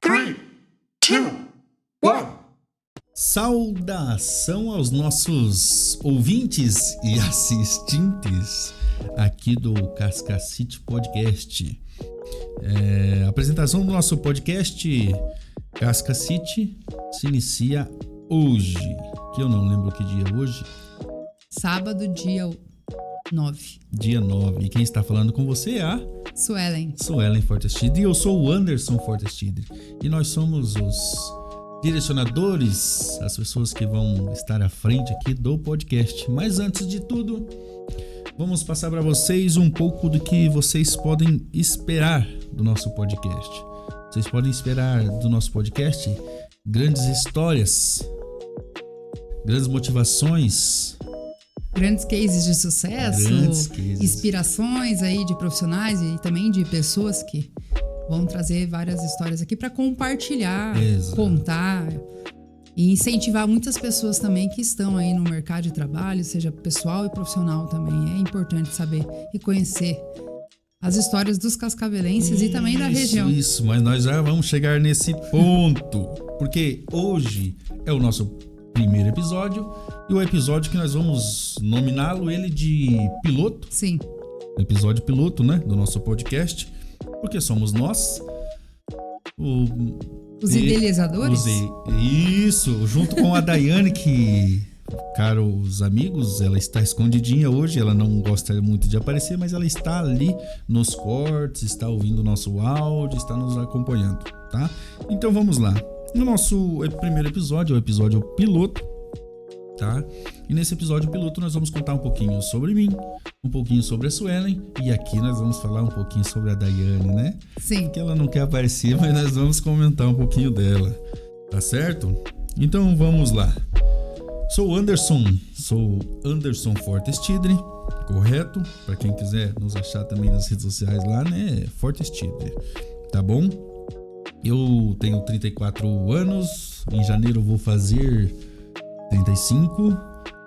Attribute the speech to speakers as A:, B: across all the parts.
A: 3, 2, 1.
B: Saudação aos nossos ouvintes e assistentes aqui do Cascacite Podcast. A apresentação do nosso podcast Cascacite se inicia hoje, que eu não lembro que dia é hoje.
C: Sábado, dia 9.
B: Dia 9. E quem está falando com você é a
C: Suelen
B: Fortestidre. E eu sou o Anderson Fortestidre. E nós somos os direcionadores, as pessoas que vão estar à frente aqui do podcast. Mas antes de tudo, vamos passar para vocês um pouco do que vocês podem esperar do nosso podcast. Vocês podem esperar do nosso podcast grandes histórias, grandes motivações,
C: grandes cases de sucesso,
B: cases.
C: Inspirações aí de profissionais e também de pessoas que vão trazer várias histórias aqui para compartilhar,
B: Exato.
C: Contar e incentivar muitas pessoas também que estão aí no mercado de trabalho, seja pessoal e profissional também. É importante saber e conhecer as histórias dos cascavelenses e também da região.
B: Isso, mas nós já vamos chegar nesse ponto, porque hoje é o nosso primeiro episódio e o episódio que nós vamos nominá-lo ele de piloto.
C: Sim.
B: Episódio piloto, né, do nosso podcast, porque somos nós
C: os idealizadores.
B: Isso, junto com a Daiane, que, caros amigos, ela está escondidinha hoje, ela não gosta muito de aparecer, mas ela está ali nos cortes, está ouvindo o nosso áudio, está nos acompanhando, tá? Então vamos lá. No nosso primeiro episódio, é o episódio piloto, tá? E nesse episódio piloto nós vamos contar um pouquinho sobre mim, um pouquinho sobre a Suelen, e aqui nós vamos falar um pouquinho sobre a Daiane, né?
C: Sim.
B: Porque ela não quer aparecer, mas nós vamos comentar um pouquinho dela, tá certo? Então vamos lá. Sou Anderson Fortestidre, correto? Para quem quiser nos achar também nas redes sociais lá, né? Fortestidre, tá bom? Eu tenho 34 anos, em janeiro eu vou fazer 35.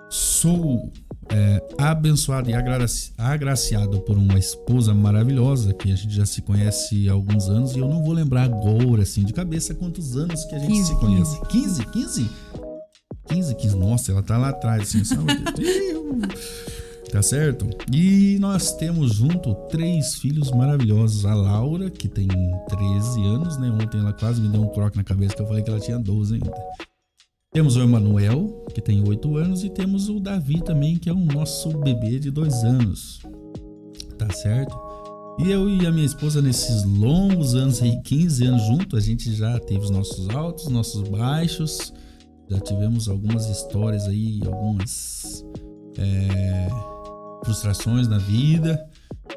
B: Sou abençoado e agraciado por uma esposa maravilhosa que a gente já se conhece há alguns anos e eu não vou lembrar agora, assim, de cabeça quantos anos que a gente se conhece. 15? Nossa, ela tá lá atrás, assim, sabe? Tá certo? E nós temos junto 3 filhos maravilhosos. A Laura, que tem 13 anos, né? Ontem ela quase me deu um croque na cabeça que eu falei que ela tinha 12 ainda. Temos o Emanuel, que tem 8 anos, e temos o Davi também, que é o nosso bebê de 2 anos. Tá certo? E eu e a minha esposa, nesses longos anos aí, 15 anos juntos, a gente já teve os nossos altos, nossos baixos. Já tivemos algumas histórias aí, algumas frustrações na vida.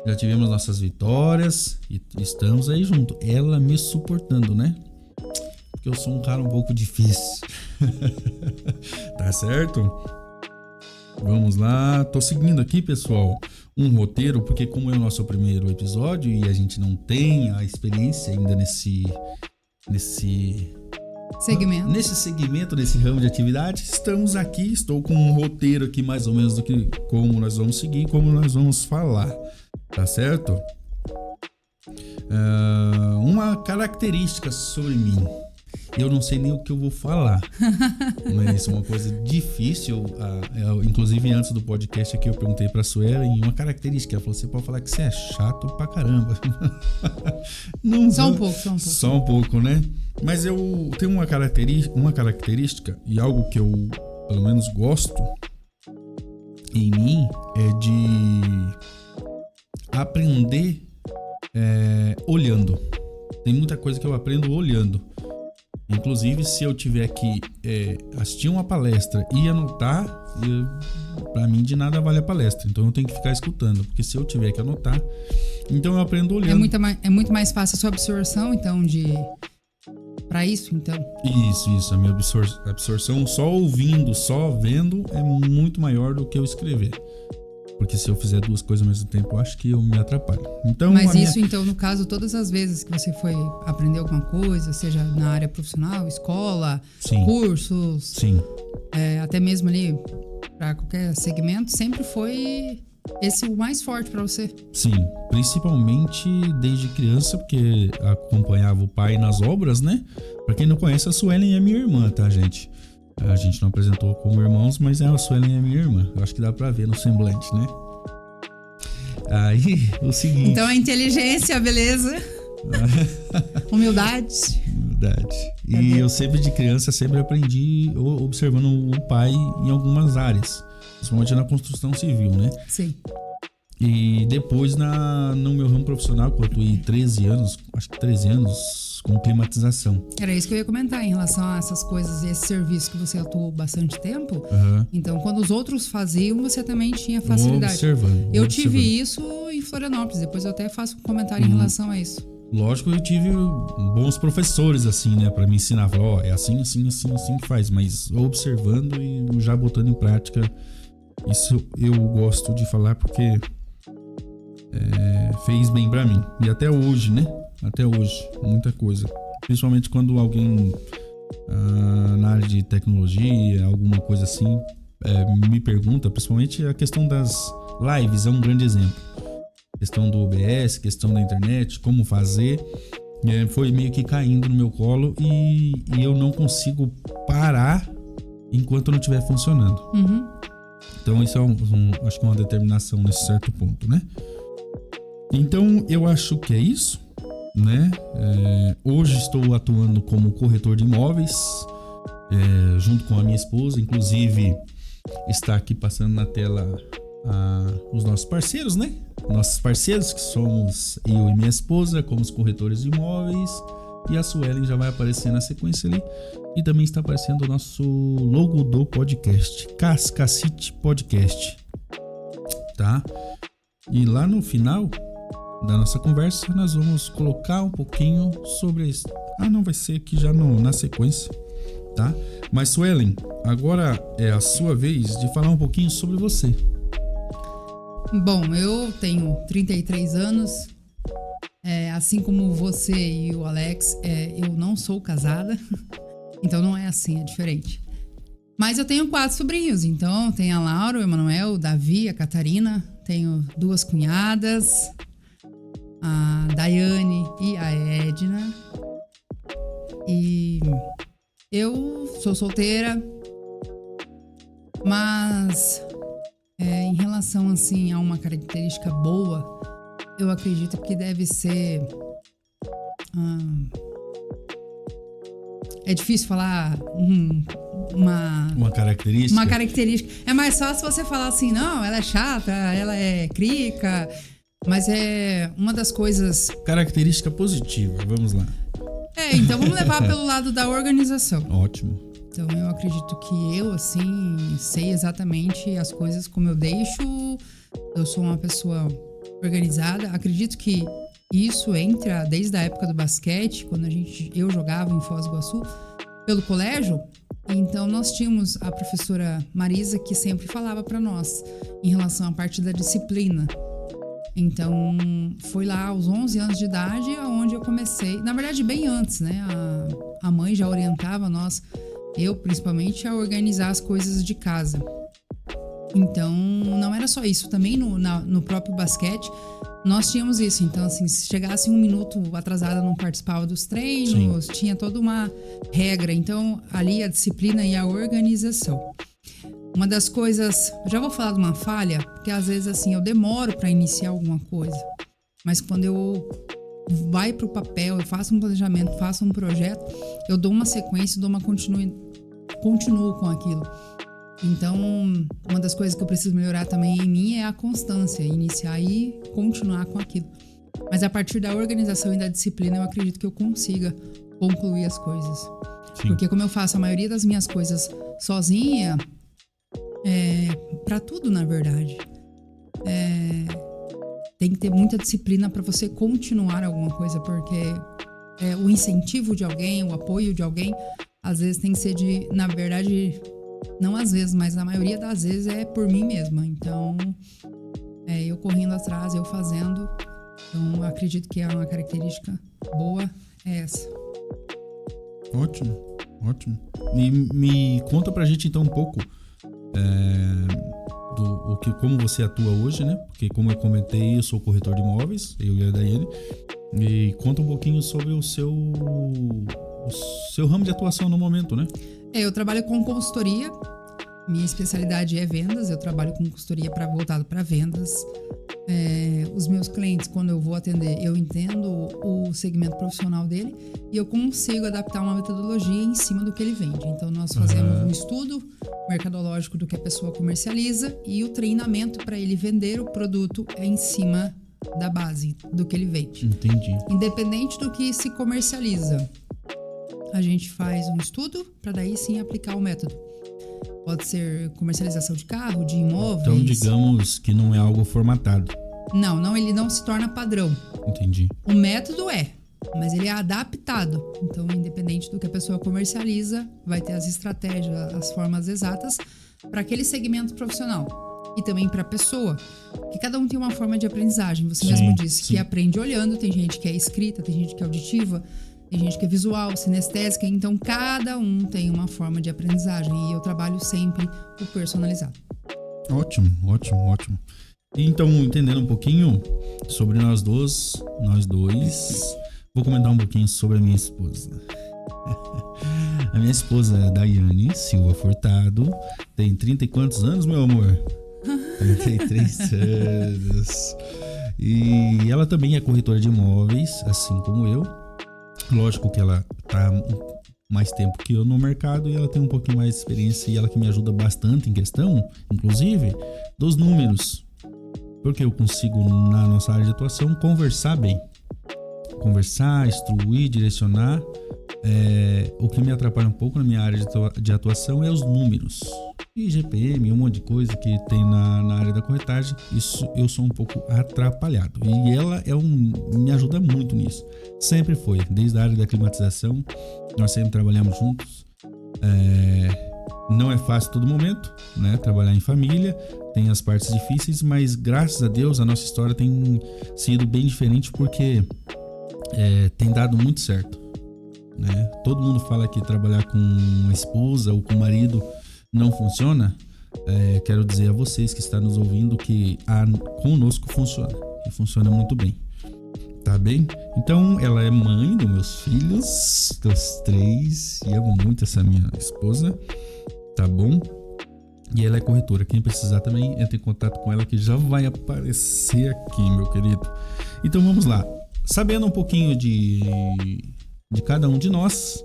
B: Já tivemos nossas vitórias e estamos aí junto. Ela me suportando, né? Porque eu sou um cara um pouco difícil. Tá certo? Vamos lá. Tô seguindo aqui, pessoal, um roteiro, porque como é o nosso primeiro episódio e a gente não tem a experiência ainda nesse segmento, nesse ramo de atividade, estamos aqui, estou com um roteiro aqui mais ou menos do que como nós vamos seguir, como nós vamos falar, tá certo? Uma característica sobre mim, eu não sei nem o que eu vou falar, mas uma coisa difícil, inclusive antes do podcast aqui eu perguntei pra Suelen uma característica, ela falou, você pode falar que você é chato pra caramba. Não,
C: só um pouco.
B: Só um pouco, né? Mas eu tenho uma característica e algo que eu pelo menos gosto em mim é de aprender olhando. Tem muita coisa que eu aprendo olhando. Inclusive, se eu tiver que assistir uma palestra e anotar, pra mim de nada vale a palestra. Então eu tenho que ficar escutando, porque se eu tiver que anotar, então eu aprendo olhando.
C: É muito mais fácil a sua absorção, então, pra isso, então.
B: Isso. A minha absorção só ouvindo, só vendo é muito maior do que eu escrever. Porque se eu fizer 2 coisas ao mesmo tempo, eu acho que eu me atrapalho. Então,
C: mas isso, então, no caso, todas as vezes que você foi aprender alguma coisa, seja na área profissional, escola,
B: Sim.
C: Cursos,
B: Sim.
C: Até mesmo ali para qualquer segmento, sempre foi esse o mais forte pra você?
B: Sim, principalmente desde criança, porque acompanhava o pai nas obras, né? Pra quem não conhece, a Suelen é minha irmã, tá, gente? A gente não apresentou como irmãos, mas a Suelen é minha irmã. Eu acho que dá pra ver no semblante, né? Aí, o seguinte...
C: Então a inteligência, a beleza, humildade.
B: Verdade. E eu sempre de criança, sempre aprendi observando o pai em algumas áreas. Principalmente na construção civil, né?
C: Sim.
B: E depois no meu ramo profissional, que eu atuei 13 anos, acho que 13 anos, com climatização.
C: Era isso que eu ia comentar em relação a essas coisas e esse serviço que você atuou bastante tempo.
B: Uhum.
C: Então, quando os outros faziam, você também tinha facilidade. Eu tive isso em Florianópolis, depois eu até faço um comentário em relação a isso.
B: Lógico, eu tive bons professores, assim, né, pra me ensinar. Falar, ó, é assim, assim, assim, assim que faz. Mas observando e já botando em prática, isso eu gosto de falar porque fez bem pra mim. E até hoje, né? Até hoje, muita coisa. Principalmente quando alguém na área de tecnologia, alguma coisa assim, me pergunta, principalmente a questão das lives é um grande exemplo. Questão do OBS, questão da internet, como fazer, foi meio que caindo no meu colo e eu não consigo parar enquanto não estiver funcionando.
C: Uhum.
B: Então isso é acho que uma determinação nesse certo ponto, né? Então eu acho que é isso, né? Hoje estou atuando como corretor de imóveis, junto com a minha esposa, inclusive está aqui passando na tela os nossos parceiros, né? Nossos parceiros, que somos eu e minha esposa, como os corretores de imóveis, e a Suelen já vai aparecer na sequência ali. E também está aparecendo o nosso logo do podcast, Cascacite Podcast, tá? E lá no final da nossa conversa, nós vamos colocar um pouquinho sobre isso. Não, vai ser aqui já na sequência, tá? Mas Suelen, agora é a sua vez de falar um pouquinho sobre você.
C: Bom, eu tenho 33 anos, assim como você e o Alex, eu não sou casada, então não é assim, é diferente. Mas eu tenho 4 sobrinhos, então tem a Laura, o Emanuel, o Davi, a Catarina, tenho 2 cunhadas, a Daiane e a Edna, e eu sou solteira, mas... em relação assim a uma característica boa, eu acredito que deve ser é difícil falar
B: uma característica.
C: Uma característica. É mais fácil você falar assim, não, ela é chata, ela é crica, mas é uma das coisas...
B: Característica positiva, vamos lá.
C: Então vamos levar pelo lado da organização.
B: Ótimo.
C: Então eu acredito que eu, assim, sei exatamente as coisas como eu deixo. Eu sou uma pessoa organizada. Acredito que isso entra desde a época do basquete, quando eu jogava em Foz do Iguaçu, pelo colégio. Então nós tínhamos a professora Marisa que sempre falava para nós em relação à parte da disciplina. Então foi lá aos 11 anos de idade onde eu comecei, na verdade bem antes, né? A mãe já orientava nós, eu principalmente, a organizar as coisas de casa. Então não era só isso, também no próprio basquete nós tínhamos isso. Então assim, se chegasse 1 minuto atrasada não participava dos treinos. Sim. Tinha toda uma regra. Então ali a disciplina e a organização. Uma das coisas, já vou falar de uma falha, porque às vezes assim eu demoro para iniciar alguma coisa, mas quando eu vai para o papel, eu faço um planejamento, faço um projeto, eu dou uma sequência, continuo com aquilo. Então, uma das coisas que eu preciso melhorar também em mim é a constância, iniciar e continuar com aquilo. Mas a partir da organização e da disciplina, eu acredito que eu consiga concluir as coisas. Sim. Porque como eu faço a maioria das minhas coisas sozinha, para tudo, na verdade, tem que ter muita disciplina para você continuar alguma coisa, porque o incentivo de alguém, o apoio de alguém, às vezes tem que ser na verdade, não às vezes, mas na maioria das vezes é por mim mesma. Então, eu correndo atrás, eu fazendo. Então, acredito que é uma característica boa, é essa.
B: Ótimo, ótimo. Me conta pra gente então um pouco, como você atua hoje, né? Porque como eu comentei, eu sou corretor de imóveis, eu e a Daiane. E conta um pouquinho sobre o seu ramo de atuação no momento, né?
C: Eu trabalho com consultoria. Minha especialidade é vendas. Eu trabalho com consultoria voltado para vendas. Os meus clientes, quando eu vou atender, eu entendo o segmento profissional dele e eu consigo adaptar uma metodologia em cima do que ele vende. Então, nós fazemos um estudo mercadológico do que a pessoa comercializa e o treinamento para ele vender o produto é em cima da base do que ele vende.
B: Entendi.
C: Independente do que se comercializa, a gente faz um estudo para daí sim aplicar o método. Pode ser comercialização de carro, de imóveis.
B: Então, digamos que não é algo formatado.
C: Não, ele não se torna padrão.
B: Entendi.
C: O método mas ele é adaptado. Então, independente do que a pessoa comercializa, vai ter as estratégias, as formas exatas para aquele segmento profissional. E também para a pessoa, que cada um tem uma forma de aprendizagem. Você mesmo disse que aprende olhando, tem gente que é escrita, tem gente que é auditiva, tem gente que é visual, sinestésica. Então, cada um tem uma forma de aprendizagem e eu trabalho sempre o personalizado.
B: Ótimo. E então, entendendo um pouquinho sobre nós dois, vou comentar um pouquinho sobre a minha esposa. A minha esposa é a Daiane Silva Furtado, tem 30 e quantos anos, meu amor? 33 anos. E ela também é corretora de imóveis, assim como eu. Lógico que ela tá mais tempo que eu no mercado e ela tem um pouquinho mais de experiência e ela que me ajuda bastante em questão, inclusive, dos números. Porque eu consigo, na nossa área de atuação, conversar bem. Conversar, instruir, direcionar. O que me atrapalha um pouco na minha área de atuação é os números. E GPM, um monte de coisa que tem na área da corretagem, isso eu sou um pouco atrapalhado. E ela me ajuda muito nisso. Sempre foi, desde a área da climatização, nós sempre trabalhamos juntos. Não é fácil todo momento, né? Trabalhar em família, tem as partes difíceis, mas graças a Deus a nossa história tem sido bem diferente porque tem dado muito certo, né? Todo mundo fala que trabalhar com a esposa ou com o marido não funciona. Quero dizer a vocês que estão nos ouvindo que conosco funciona e funciona muito bem, tá bem? Então ela é mãe dos meus filhos, dos 3, e amo muito essa minha esposa, tá bom? E ela é corretora, quem precisar também entre em contato com ela que já vai aparecer aqui, meu querido. Então vamos lá, sabendo um pouquinho de cada um de nós,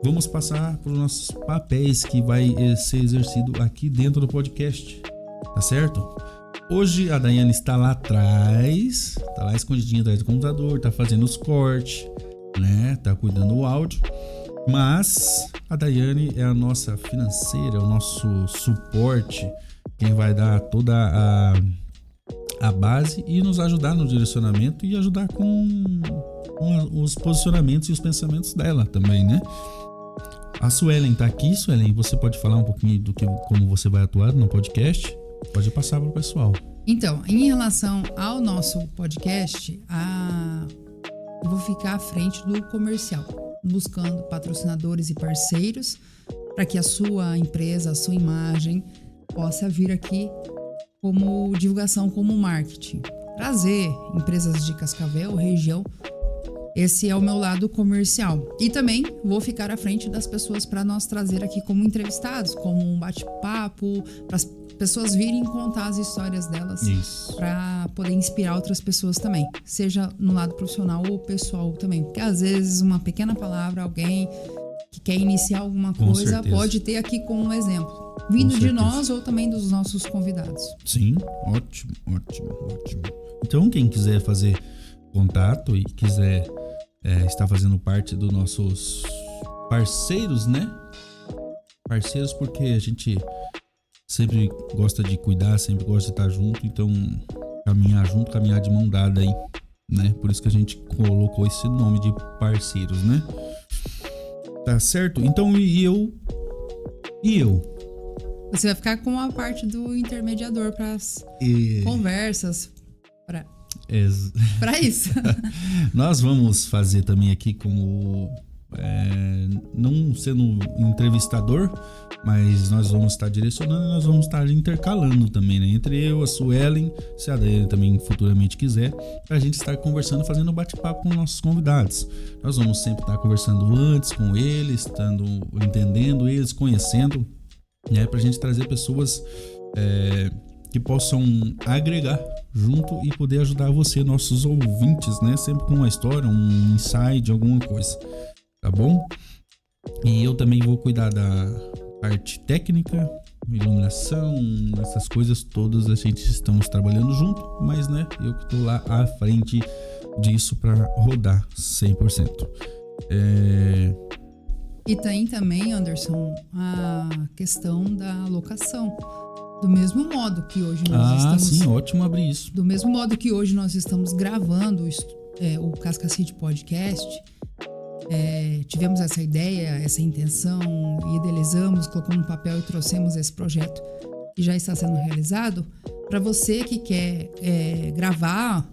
B: vamos passar para os nossos papéis que vai ser exercido aqui dentro do podcast, tá certo? Hoje a Daiane está lá atrás, tá lá escondidinha atrás do computador, tá fazendo os cortes, né? Tá cuidando do áudio. Mas a Daiane é a nossa financeira, o nosso suporte, quem vai dar toda a base e nos ajudar no direcionamento e ajudar com os posicionamentos e os pensamentos dela também, né? A Suelen tá aqui. Suelen, você pode falar um pouquinho como você vai atuar no podcast? Pode passar para o pessoal.
C: Então, em relação ao nosso podcast, eu vou ficar à frente do comercial, buscando patrocinadores e parceiros para que a sua empresa, a sua imagem possa vir aqui como divulgação, como marketing. Trazer empresas de Cascavel, região. Esse é o meu lado comercial. E também vou ficar à frente das pessoas para nós trazer aqui como entrevistados, como um bate-papo, para as pessoas virem contar as histórias delas, para poder inspirar outras pessoas também, seja no lado profissional ou pessoal também. Porque às vezes uma pequena palavra, alguém que quer iniciar alguma coisa, pode ter aqui como um exemplo, vindo de nós ou também dos nossos convidados.
B: Sim, ótimo. Então quem quiser fazer contato e quiser estar fazendo parte dos nossos parceiros, né? Parceiros porque a gente sempre gosta de cuidar, sempre gosta de estar junto, então caminhar junto, caminhar de mão dada aí, né? Por isso que a gente colocou esse nome de parceiros, né? Tá certo? Então e eu?
C: Você vai ficar com a parte do intermediador para as conversas, para isso.
B: Nós vamos fazer também aqui como não sendo entrevistador, mas nós vamos estar direcionando e nós vamos estar intercalando também, né? Entre eu, a Suelen, se a Adriana também futuramente quiser, pra gente estar conversando, fazendo bate-papo com nossos convidados. Nós vamos sempre estar conversando antes com eles, entendendo eles, conhecendo, né? Pra gente trazer pessoas que possam agregar junto e poder ajudar você, nossos ouvintes, né? Sempre com uma história, um insight, alguma coisa, tá bom? E eu também vou cuidar da parte técnica, iluminação, essas coisas todas a gente estamos trabalhando junto, mas, né, eu que tô lá à frente disso para rodar 100%.
C: E tem também, Anderson, a questão da locação. Do mesmo modo que hoje nós estamos...
B: sim, ótimo abrir isso.
C: Do mesmo modo que hoje nós estamos gravando o Cascacite Podcast, tivemos essa ideia, essa intenção, idealizamos, colocamos no papel e trouxemos esse projeto que já está sendo realizado. Para você que quer gravar,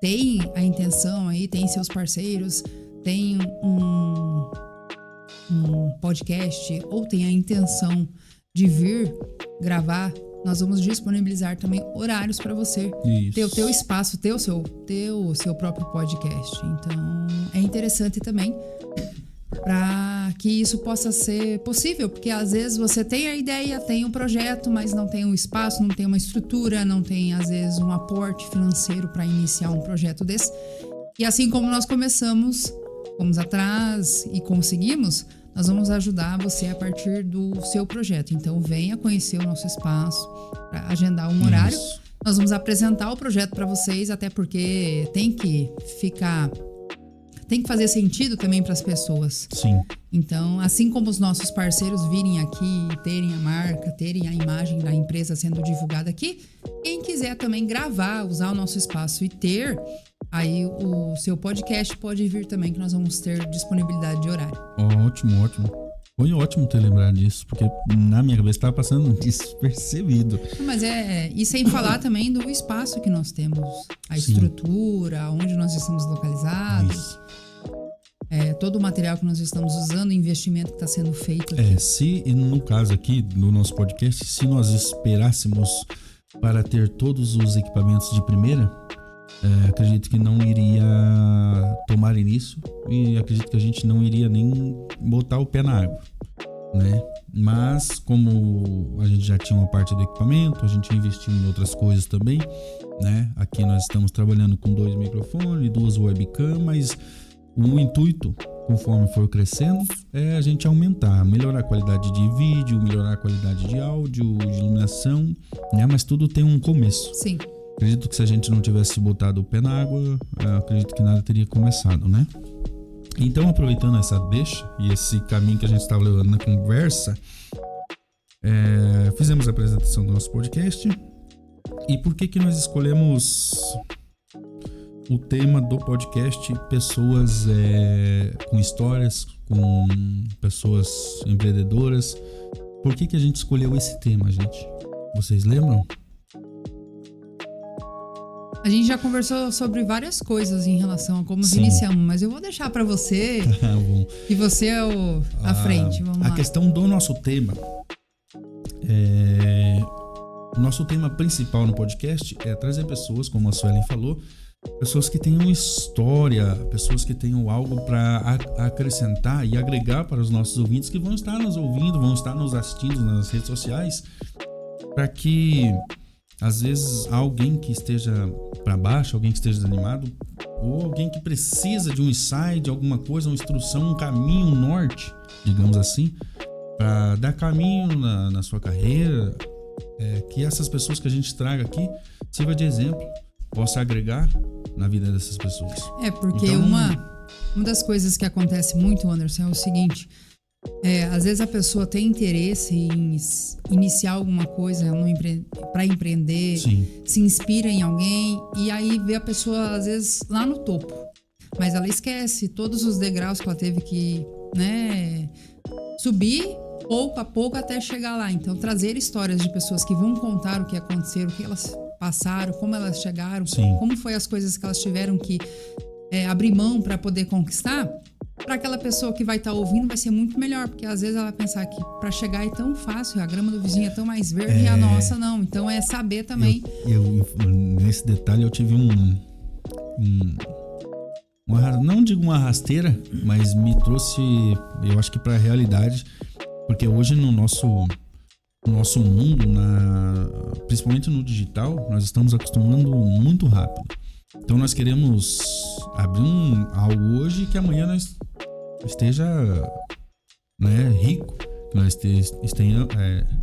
C: tem a intenção aí, tem seus parceiros, tem um podcast ou tem a intenção de vir gravar, nós vamos disponibilizar também horários para você ter o teu espaço, ter o seu próprio podcast. Então, é interessante também para que isso possa ser possível, porque às vezes você tem a ideia, tem um projeto, mas não tem um espaço, não tem uma estrutura, não tem às vezes um aporte financeiro para iniciar um projeto desse. E assim como nós começamos, fomos atrás e conseguimos, nós vamos ajudar você a partir do seu projeto. Então, venha conhecer o nosso espaço, para agendar um horário.
B: Isso.
C: Nós vamos apresentar o projeto para vocês, até porque tem que fazer sentido também para as pessoas.
B: Sim.
C: Então, assim como os nossos parceiros virem aqui, terem a marca, terem a imagem da empresa sendo divulgada aqui, quem quiser também gravar, usar o nosso espaço e ter aí o seu podcast, pode vir também, que nós vamos ter disponibilidade de horário.
B: Ótimo, ótimo. Foi ótimo ter lembrado disso, porque na minha cabeça estava passando despercebido.
C: Mas e sem falar também do espaço que nós temos, a
B: Sim.
C: estrutura, onde nós estamos localizados.
B: Isso.
C: Todo o material que nós estamos usando, o investimento que está sendo feito aqui.
B: Se no caso aqui do nosso podcast, se nós esperássemos para ter todos os equipamentos de primeira, acredito que não iria tomar início e acredito que a gente não iria nem botar o pé na água, né? Mas como a gente já tinha uma parte do equipamento, a gente investiu em outras coisas também, né? Aqui nós estamos trabalhando com 2 microfones, 2 webcam, mas o intuito, conforme for crescendo, é a gente aumentar, melhorar a qualidade de vídeo, melhorar a qualidade de áudio, de iluminação, né? Mas tudo tem um começo.
C: Sim.
B: Acredito que se a gente não tivesse botado o pé na água, acredito que nada teria começado, né? Então, aproveitando essa deixa e esse caminho que a gente estava levando na conversa, fizemos a apresentação do nosso podcast. E por que nós escolhemos o tema do podcast pessoas com histórias, com pessoas empreendedoras? Por que a gente escolheu esse tema, gente? Vocês lembram?
C: A gente já conversou sobre várias coisas em relação a como nós
B: Sim.
C: iniciamos, mas eu vou deixar para você
B: Bom.
C: e você é a frente. Vamos lá.
B: A questão do nosso tema, o nosso tema principal no podcast é trazer pessoas, como a Suelen falou, pessoas que tenham história, pessoas que tenham algo para acrescentar e agregar para os nossos ouvintes que vão estar nos ouvindo, vão estar nos assistindo nas redes sociais, para que às vezes alguém que esteja para baixo, alguém que esteja desanimado, ou alguém que precisa de um insight, alguma coisa, uma instrução, um caminho, um norte, digamos assim, para dar caminho na sua carreira, que essas pessoas que a gente traga aqui sirva de exemplo, possa agregar na vida dessas pessoas.
C: Porque
B: então,
C: uma das coisas que acontece muito, Anderson, é o seguinte: às vezes a pessoa tem interesse em iniciar alguma coisa para empreender,
B: sim,
C: se inspira em alguém e aí vê a pessoa às vezes lá no topo, mas ela esquece todos os degraus que ela teve que, né, subir pouco a pouco até chegar lá. Então, trazer histórias de pessoas que vão contar o que aconteceu, o que elas passaram, como elas chegaram,
B: sim,
C: como foi as coisas que elas tiveram que abrir mão para poder conquistar. para aquela pessoa que vai estar ouvindo vai ser muito melhor, porque às vezes ela vai pensar que para chegar é tão fácil, a grama do vizinho é tão mais verde e a nossa não. Então é saber também.
B: Nesse detalhe eu tive não digo uma rasteira, mas me trouxe, eu acho que para a realidade, porque hoje no nosso mundo, principalmente no digital, nós estamos acostumando muito rápido. Então nós queremos abrir algo hoje que amanhã nós esteja, né, rico, que nós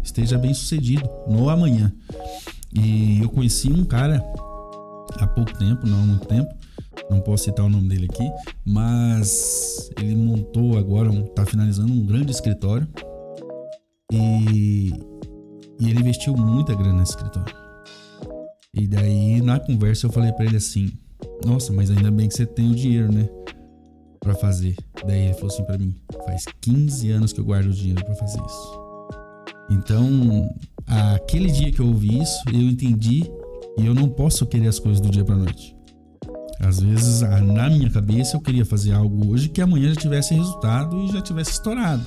B: esteja bem sucedido no amanhã. E eu conheci um cara há pouco tempo, não há muito tempo, não posso citar o nome dele aqui, mas ele montou agora, está finalizando um grande escritório e ele investiu muita grana nesse escritório. E daí na conversa eu falei pra ele assim: nossa, mas ainda bem que você tem o dinheiro, né, pra fazer. Daí ele falou assim pra mim: faz 15 anos que eu guardo o dinheiro pra fazer isso. Então, aquele dia que eu ouvi isso, eu entendi, e eu não posso querer as coisas do dia pra noite. Às vezes, na minha cabeça, eu queria fazer algo hoje que amanhã já tivesse resultado e já tivesse estourado.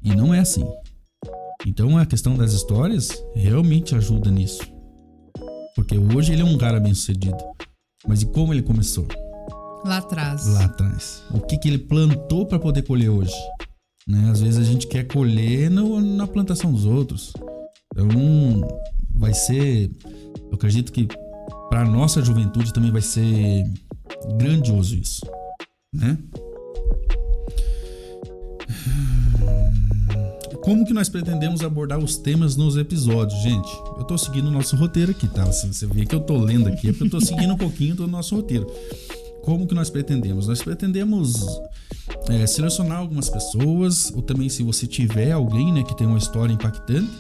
B: E não é assim. Então, a questão das histórias realmente ajuda nisso. Porque hoje ele é um cara bem sucedido. Mas e como ele começou?
C: Lá atrás.
B: O que ele plantou para poder colher hoje? Né? Às vezes a gente quer colher na plantação dos outros. Então, vai ser... Eu acredito que para nossa juventude também vai ser grandioso isso, né? Como que nós pretendemos abordar os temas nos episódios, gente? Eu tô seguindo o nosso roteiro aqui, tá? Você vê que eu tô lendo aqui, é porque eu tô seguindo um pouquinho do nosso roteiro. Como que nós pretendemos? Nós pretendemos selecionar algumas pessoas, ou também se você tiver alguém, né, que tem uma história impactante,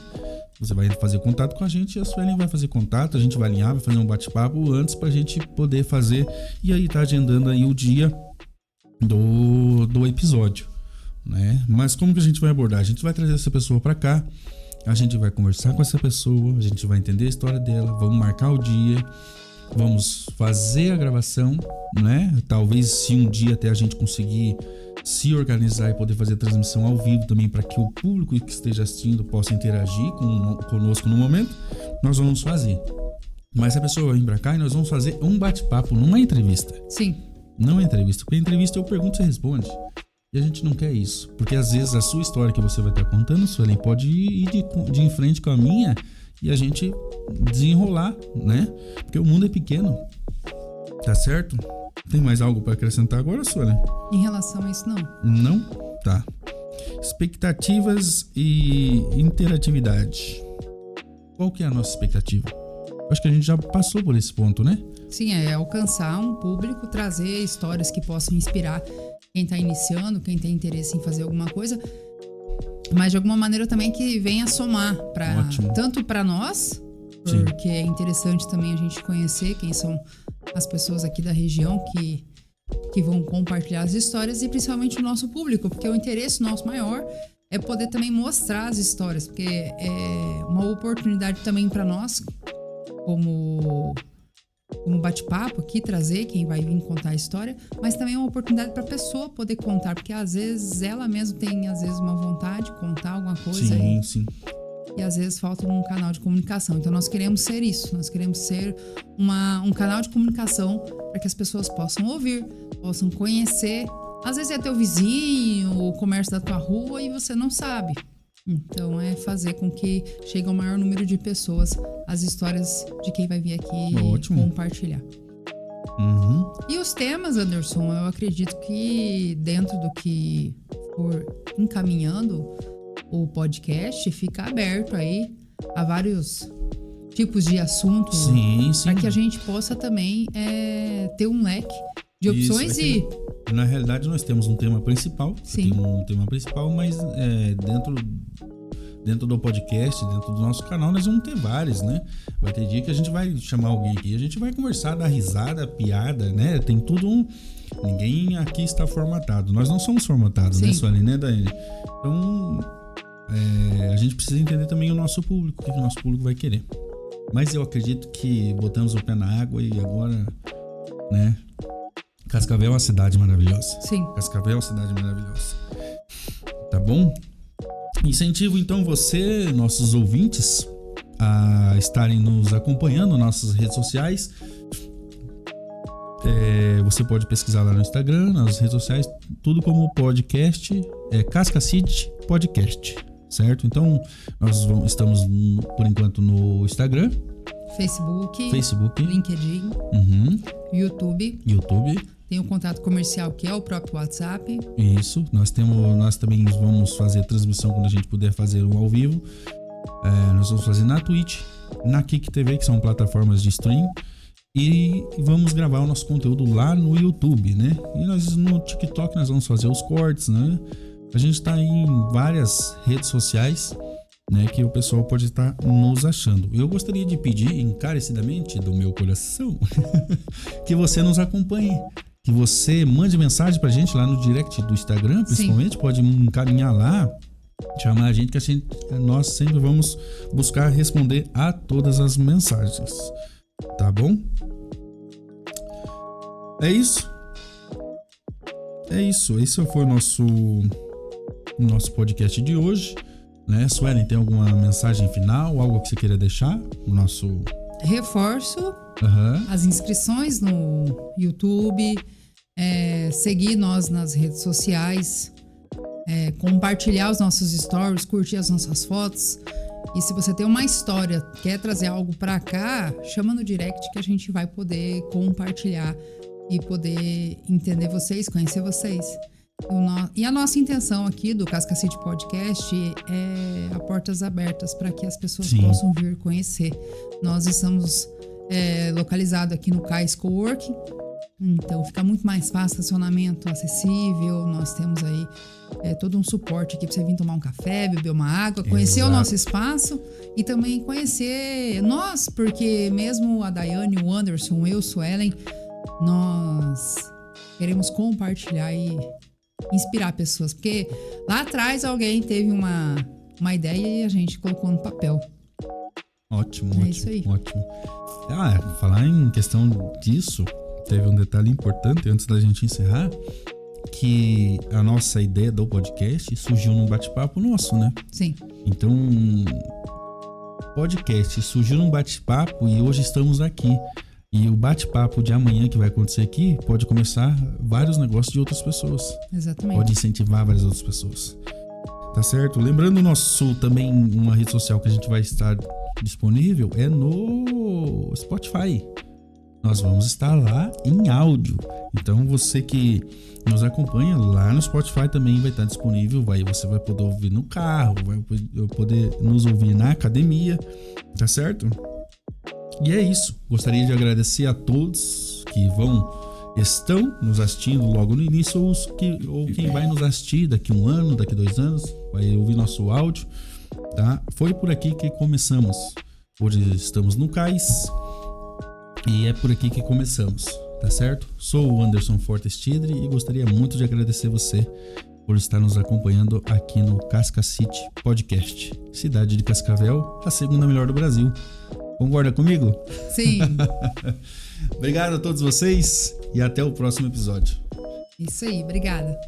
B: você vai fazer contato com a gente e a Suelen vai fazer contato, a gente vai alinhar, vai fazer um bate-papo antes pra gente poder fazer, e aí tá agendando aí o dia do episódio, né? Mas como que a gente vai abordar? A gente vai trazer essa pessoa pra cá, a gente vai conversar com essa pessoa, a gente vai entender a história dela, vamos marcar o dia, vamos fazer a gravação, né? Talvez se um dia até a gente conseguir se organizar e poder fazer a transmissão ao vivo também, para que o público que esteja assistindo possa interagir conosco no momento, nós vamos fazer. Mas se a pessoa vem pra cá e nós vamos fazer um bate-papo, não é entrevista.
C: Sim.
B: Não é entrevista, porque entrevista eu pergunto, você responde. E a gente não quer isso, porque às vezes a sua história que você vai estar contando, Suelen, pode ir de em frente com a minha e a gente desenrolar, né? Porque o mundo é pequeno, tá certo? Tem mais algo para acrescentar agora, Suelen?
C: Em relação a isso, não.
B: Não? Tá. Expectativas e interatividade. Qual que é a nossa expectativa? Acho que a gente já passou por esse ponto, né?
C: Sim, é alcançar um público, trazer histórias que possam inspirar quem está iniciando, quem tem interesse em fazer alguma coisa, mas de alguma maneira também que venha somar, tanto para nós,
B: Sim.
C: porque é interessante também a gente conhecer quem são as pessoas aqui da região que vão compartilhar as histórias, e principalmente o nosso público, porque o interesse nosso maior é poder também mostrar as histórias, porque é uma oportunidade também para nós, como bate-papo aqui, trazer quem vai vir contar a história, mas também é uma oportunidade para a pessoa poder contar, porque às vezes ela mesma tem uma vontade de contar alguma coisa.
B: Sim.
C: E às vezes falta um canal de comunicação. Então nós queremos ser isso, nós queremos ser um canal de comunicação para que as pessoas possam ouvir, possam conhecer. Às vezes é teu vizinho, o comércio da tua rua e você não sabe. Então é fazer com que chegue ao maior número de pessoas as histórias de quem vai vir aqui
B: Ótimo.
C: compartilhar.
B: Uhum.
C: E os temas, Anderson, eu acredito que dentro do que for encaminhando o podcast, fica aberto aí a vários tipos de assunto,
B: Sim.
C: para que a gente possa também ter um leque de opções.
B: Isso, na realidade nós temos um tema principal.
C: Sim.
B: Tem um tema principal, mas dentro do podcast, dentro do nosso canal, nós vamos ter vários, né? Vai ter dia que a gente vai chamar alguém aqui, a gente vai conversar, dar risada, piada, né? Tem tudo ninguém aqui está formatado. Nós não somos formatados,
C: Sim.
B: né, Suelen, né, Daiane? Então, a gente precisa entender também o nosso público, o que o nosso público vai querer. Mas eu acredito que botamos o pé na água e agora, né, Cascavel é uma cidade maravilhosa.
C: Sim.
B: Cascavel é uma cidade maravilhosa. Tá bom? Incentivo então você, nossos ouvintes, a estarem nos acompanhando nas nossas redes sociais. Você pode pesquisar lá no Instagram, nas redes sociais, tudo como podcast, Casca City Podcast, certo? Então, nós estamos por enquanto no Instagram, Facebook,
C: LinkedIn, YouTube. Tem o contato comercial, que é o próprio WhatsApp.
B: Isso, nós também vamos fazer transmissão quando a gente puder fazer um ao vivo. Nós vamos fazer na Twitch, na Kik TV, que são plataformas de stream. E vamos gravar o nosso conteúdo lá no YouTube, né? E nós no TikTok nós vamos fazer os cortes, né? A gente tá em várias redes sociais, né? Que o pessoal pode estar nos achando. Eu gostaria de pedir encarecidamente do meu coração que você nos acompanhe. Que você mande mensagem pra gente lá no direct do Instagram, principalmente. Sim. Pode encaminhar lá, chamar a gente, nós sempre vamos buscar responder a todas as mensagens. Tá bom? É isso. Esse foi o nosso podcast de hoje, né? Suelen, tem alguma mensagem final, algo que você queira deixar?
C: Reforço as inscrições no YouTube, seguir nós nas redes sociais, compartilhar os nossos stories, curtir as nossas fotos. E se você tem uma história, quer trazer algo pra cá, chama no direct que a gente vai poder compartilhar e poder entender vocês, conhecer vocês. E a nossa intenção aqui do Casca City Podcast é a portas abertas para que as pessoas possam vir conhecer. Nós estamos localizados aqui no Cais Coworking, então fica muito mais fácil, estacionamento acessível. Nós temos aí todo um suporte aqui para você vir tomar um café, beber uma água, conhecer o nosso espaço e também conhecer nós, porque mesmo a Daiane, o Anderson, eu, Suelen, nós queremos compartilhar e inspirar pessoas, porque lá atrás alguém teve uma ideia e a gente colocou no papel.
B: Ótimo.
C: Isso aí.
B: Ótimo. Falar em questão disso, teve um detalhe importante antes da gente encerrar, que a nossa ideia do podcast surgiu num bate-papo nosso, né?
C: Sim.
B: Então, podcast surgiu num bate-papo e hoje estamos aqui. E o bate-papo de amanhã que vai acontecer aqui pode começar vários negócios de outras pessoas.
C: Exatamente.
B: Pode incentivar várias outras pessoas. Tá certo? Lembrando também uma rede social que a gente vai estar disponível é no Spotify. Nós vamos estar lá em áudio. Então você que nos acompanha lá no Spotify também vai estar disponível. Você vai poder ouvir no carro, vai poder nos ouvir na academia. Tá certo? E é isso. Gostaria de agradecer a todos que estão nos assistindo logo no início ou quem vai nos assistir daqui 1 ano, daqui 2 anos, vai ouvir nosso áudio, tá? Foi por aqui que começamos. Hoje estamos no Cais e é por aqui que começamos, tá certo? Sou o Anderson Fortes Tidre e gostaria muito de agradecer você por estar nos acompanhando aqui no Casca City Podcast. Cidade de Cascavel, a segunda melhor do Brasil. Concorda comigo?
C: Sim.
B: Obrigado a todos vocês e até o próximo episódio.
C: Isso aí, obrigada.